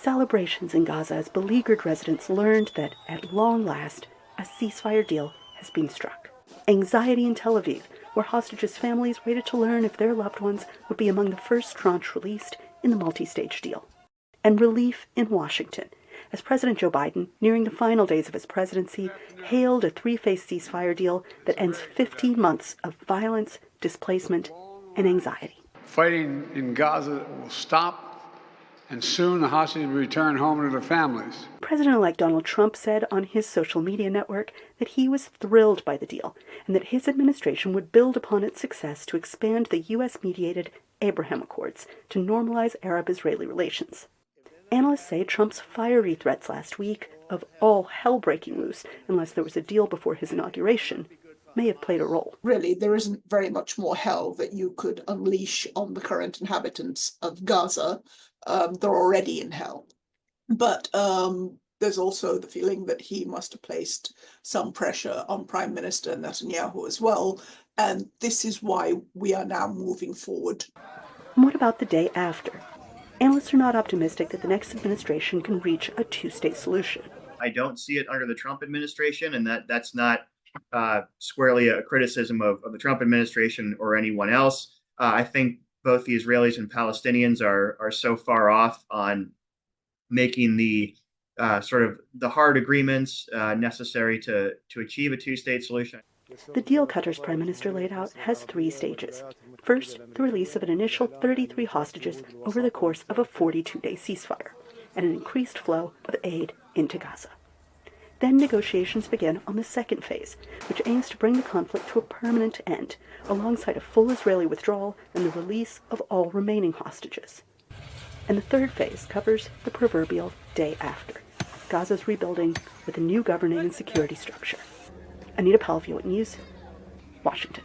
celebrations in Gaza as beleaguered residents learned that, at long last, a ceasefire deal has been struck. Anxiety in Tel Aviv, where hostages' families waited to learn if their loved ones would be among the first tranche released in the multi-stage deal. And relief in Washington, as President Joe Biden, nearing the final days of his presidency, hailed a three-phase ceasefire deal that ends 15 months of violence, displacement, and anxiety. Fighting in Gaza will stop, and soon the hostages will return home to their families. President-elect Donald Trump said on his social media network that he was thrilled by the deal and that his administration would build upon its success to expand the U.S.-mediated Abraham Accords to normalize Arab-Israeli relations. Analysts say Trump's fiery threats last week of all hell breaking loose unless there was a deal before his inauguration may have played a role. Really, there isn't very much more hell that you could unleash on the current inhabitants of Gaza. They're already in hell. But there's also the feeling that he must have placed some pressure on Prime Minister Netanyahu as well. And this is why we are now moving forward. And what about the day after? Analysts are not optimistic that the next administration can reach a two-state solution. I don't see it under the Trump administration, and that's not squarely a criticism of the Trump administration or anyone else. I think both the Israelis and Palestinians are so far off on making the sort of the hard agreements necessary to achieve a two-state solution. The deal Qatar's prime minister laid out has three stages. First, the release of an initial 33 hostages over the course of a 42-day ceasefire, and an increased flow of aid into Gaza. Then negotiations begin on the second phase, which aims to bring the conflict to a permanent end, alongside a full Israeli withdrawal and the release of all remaining hostages. And the third phase covers the proverbial day after, Gaza's rebuilding with a new governing and security structure. Anita Powell, VOA News, Washington.